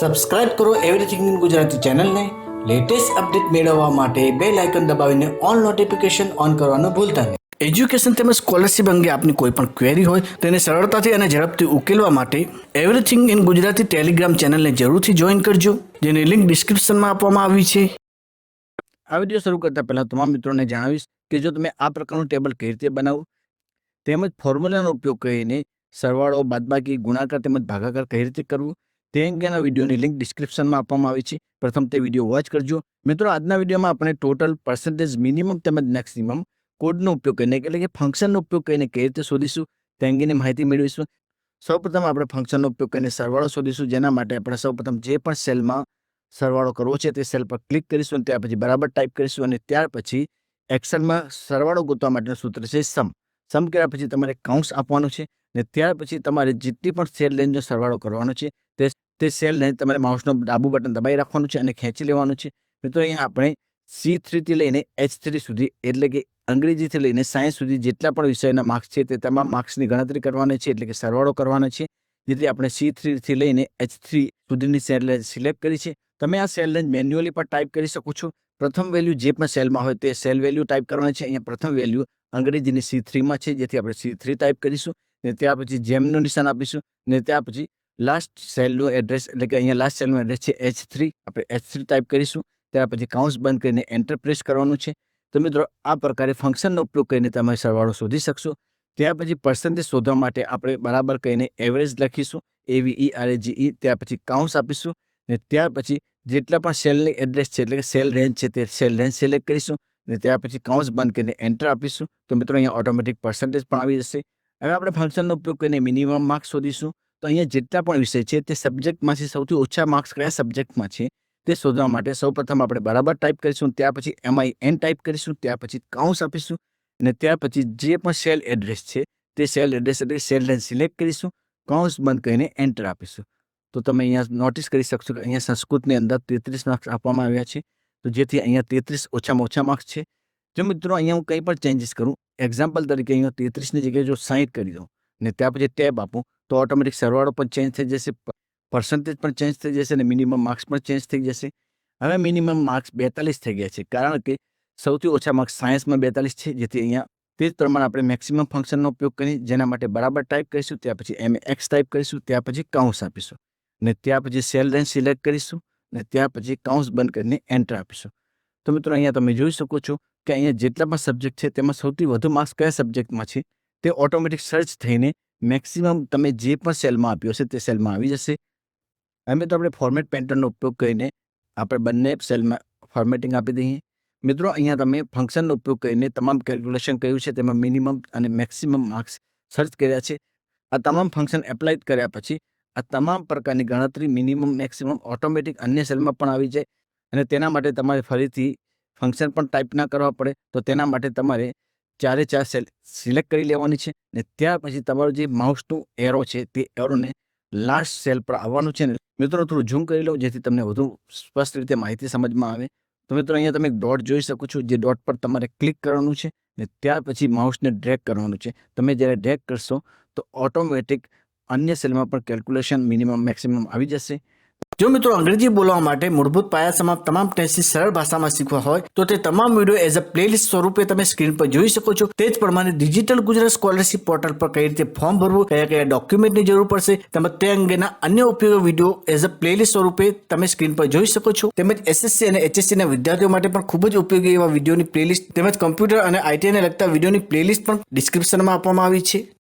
Subscribe કરો everything in Gujarati ચેનલને latest update મેળવવા માટે બેલ આઇકન દબાવીને ઓલ નોટિફિકેશન ઓન કરવાનું ભૂલતા નહીં. એજ્યુકેશન તેમજ સ્કોલરશિપ અંગે આપની કોઈ પણ ક્વેરી હોય તેને સરળતાથી અને ઝડપથી ઉકેલવા માટે એવરીથિંગ ઇન ગુજરાતી ટેલિગ્રામ ચેનલને જરૂરથી જોઈન કરજો, જેની લિંક ડિસ્ક્રિપ્શનમાં આપવામાં આવી છે. આ વિડીયો શરૂ કરતા પહેલાં તમામ મિત્રોને જણાવીશ કે જો તમે આ પ્રકારનું ટેબલ કઈ રીતે બનાવવું તેમજ ફોર્મ્યુલાનો ઉપયોગ કરીને સરવાળો, બાદબાકી, ગુણાકાર તેમજ ભાગાકાર કઈ રીતે કરવું તે અંગેના વિડીયોની લિંક ડિસ્ક્રિપ્શનમાં આપવામાં આવી છે. પ્રથમ તે વિડીયો વોચ કરજો. મિત્રો, આજના વિડીયોમાં આપણે ટોટલ, પર્સન્ટેજ, મિનિમમ તેમજ મેક્સિમમ કોડનો ઉપયોગ કરીને એટલે કે ફંક્શનનો ઉપયોગ કરીને કઈ રીતે શોધીશું તે અંગેની માહિતી મેળવીશું. સૌપ્રથમ આપણે ફંક્શનનો ઉપયોગ કરીને સરવાળો શોધીશું, જેના માટે આપણે સૌપ્રથમ જે પણ સેલમાં સરવાળો કરવો છે તે સેલ પર ક્લિક કરીશું અને ત્યાર પછી બરાબર ટાઈપ કરીશું અને ત્યાર પછી એક્સેલમાં સરવાળો ગોતવા માટેનું સૂત્ર છે સમ કર્યા પછી તમારે કાઉન્સ આપવાનું છે અને ત્યાર પછી તમારે જેટલી પણ સેલ લઈને સરવાળો કરવાનો છે તે સેલ લઈને તમારે માઉસનું ડાબું બટન દબાઈ રાખવાનું છે અને ખેંચી લેવાનું છે. મિત્રો, અહીંયા આપણે C3 થી લઈને H3 સુધી એટલે કે અંગ્રેજીથી લઈને સાયન્સ સુધી જેટલા પણ વિષયના માર્ક્સ છે તે તમામ માર્ક્સની ગણતરી કરવાની છે, એટલે કે સરવાળો કરવાનો છે. જેથી આપણે C3 થી લઈને H3 સુધીની સેલ સિલેક્ટ કરી છે. તમે આ સેલ રેન્જ મેન્યુઅલી પણ ટાઈપ કરી શકો છો. પ્રથમ વેલ્યુ જે પણ સેલમાં હોય તે સેલ વેલ્યુ ટાઈપ કરવાની છે. અહીંયા પ્રથમ વેલ્યુ અંગ્રેજીની C3 છે, જેથી આપણે C3 ટાઈપ કરીશું ને ત્યાર પછી જેમનું નિશાન આપીશું ને ત્યાર પછી લાસ્ટ સેલનું એડ્રેસ એટલે કે અહીંયા લાસ્ટ સેલનું એડ્રેસ છે H3, આપણે H3 ટાઈપ કરીશું. ત્યાર પછી કાઉન્સ બંધ કરીને એન્ટર પ્રેસ કરવાનું છે. તો મિત્રો, આ પ્રકારે ફંક્શનનો ઉપયોગ કરીને તમે સરવાળો શોધી શકશો. ત્યાર પછી પર્સન્ટેજ શોધવા માટે આપણે બરાબર કહીને એવરેજ લખીશું, AVERAGE. ત્યાર પછી કાઉન્સ આપીશું ને ત્યાર પછી જેટલા પણ સેલની એડ્રેસ છે એટલે કે સેલ રેન્જ છે તે સેલ રેન્જ સિલેક્ટ કરીશું ને ત્યાર પછી કાઉન્સ બંધ કરીને એન્ટર આપીશું. તો મિત્રો, અહીંયા ઓટોમેટિક પર્સન્ટેજ પણ આવી જશે. હવે આપણે ફંક્શનનો ઉપયોગ કરીને મિનિમમ માર્ક્સ શોધીશું. તો અહીંયા જેટલા પણ વિષય છે તે સબ્જેક્ટમાંથી સૌથી ઓછા માર્ક્સ કયા સબ્જેક્ટમાં છે તે શોધવા માટે સૌપ્રથમ આપણે બરાબર ટાઈપ કરીશું, ત્યાર પછી MIN ટાઈપ કરીશું, ત્યાર પછી કાઉન્સ આપીશું અને ત્યાર પછી જે પણ સેલ એડ્રેસ છે તે સેલ એડ્રેસ એટલે સેલ રેન્જ સિલેક્ટ કરીશું, કાઉન્સ બંધ કરીને એન્ટર આપીશું. તો તમે અહીંયા નોટિસ કરી શકશો કે અહીંયા સંસ્કૃતની અંદર 33 માર્ક્સ આપવામાં આવ્યા છે, તો જેથી અહીંયા 33 ઓછામાં ઓછા માર્ક્સ છે. જો મિત્રો, અહીંયા હું કંઈ પણ ચેન્જીસ કરું, એક્ઝામ્પલ તરીકે અહીંયા 33ની જગ્યાએ જો 60 કરી દઉં ને ત્યાર પછી ટેબ આપું તો ઓટોમેટિક સરવાળો પણ ચેન્જ થઈ જશે, પર્સન્ટેજ પણ ચેન્જ થઈ જશે અને મિનિમમ માર્ક્સ પણ ચેન્જ થઈ જશે. હવે મિનિમમ માર્ક્સ 42 થઈ ગયા છે, કારણ કે સૌથી ઓછા માર્ક્સ સાયન્સમાં 42 છે. જેથી અહીંયા તે જ પ્રમાણે આપણે મેક્સિમમ ફંક્શનનો ઉપયોગ કરી જેના માટે બરાબર ટાઈપ કરીશું, ત્યાર પછી MAX ટાઈપ કરીશું, ત્યાર પછી કાઉન્સ આપીશું ને ત્યાર પછી સેલ રેન્જ સિલેક્ટ કરીશું ને ત્યાર પછી કાઉન્સ બંધ કરીને એન્ટર આપીશું. તો મિત્રો, અહીંયા તમે જોઈ શકો છો કે અહીંયા જેટલા પણ સબ્જેક્ટ છે તેમાં સૌથી વધુ માર્ક્સ કયા સબ્જેક્ટમાં છે તે ઓટોમેટિક સર્ચ થઈને મેક્સિમમ તમે જે પણ સેલમાં આપ્યો છે તે સેલમાં આવી જશે. હવે તો આપણે ફોર્મેટ પેટર્નનો ઉપયોગ કરીને આપણે બંને સેલમાં ફોર્મેટિંગ આપી દઈએ. મિત્રો, અહીંયા તમે ફંક્શનનો ઉપયોગ કરીને તમામ કેલ્ક્યુલેશન કર્યું છે, તેમાં મિનિમમ અને મેક્સિમમ માર્ક્સ સર્ચ કર્યા છે. આ તમામ ફંક્શન એપ્લાય કર્યા પછી આ તમામ પ્રકારની ગણતરી મિનિમમ મેક્સિમમ ઓટોમેટિક અન્ય સેલમાં પણ આવી જાય અને તેના માટે તમારે ફરીથી ફંક્શન પણ ટાઈપ ના કરવા પડે. તો તેના માટે તમારે 4 સેલ સિલેક્ટ કરી લેવાની છે ને ત્યાર પછી તમારું જે માઉસનું એરો છે તે એરોને લાસ્ટ સેલ પર આવવાનું છે. મિત્રો, થોડું ઝૂમ કરી લો જેથી તમને વધુ સ્પષ્ટ રીતે માહિતી સમજમાં આવે. તો મિત્રો, અહીંયા તમે એક ડોટ જોઈ શકો છો, જે ડોટ પર તમારે ક્લિક કરવાનું છે ને ત્યાર પછી માઉસને ડ્રેગ કરવાનું છે. તમે જ્યારે ડ્રેગ કરશો તો ઓટોમેટિક અન્ય સેલમાં પણ કેલ્ક્યુલેશન મિનિમમ મેક્સિમમ આવી જશે. જો મિત્રો, અંગ્રેજી બોલવા માટે મૂળભૂત પાયા સમાપ્ત તમામ ટેસ્ટ સરળ ભાષામાં શીખવા હોય તો તે તમામ વિડીયો એઝ અ પ્લેલિસ્ટ સ્વરૂપે તમે સ્ક્રીન પર જોઈ શકો છો. તે જ પ્રમાણે ડિજિટલ ગુજરાત સ્કોલરશિપ પોર્ટલ પર કઈ રીતે ફોર્મ ભરવું, કયા કયા ડોક્યુમેન્ટની જરૂર પડશે તેમજ તે અંગેના અન્ય ઉપયોગી વિડીયો એઝ અ પ્લેલિસ્ટ સ્વરૂપે તમે સ્ક્રીન પર જોઈ શકો છો. તેમજ SSC અને HSC ના વિદ્યાર્થીઓ માટે પણ ખૂબ જ ઉપયોગી એવા વિડીયોની પ્લેલિસ્ટ તેમજ કમ્પ્યુટર અને IT ને લગતા વિડીયોની પ્લેલિસ્ટ પણ ડિસ્ક્રિપ્શનમાં આપવામાં આવી છે.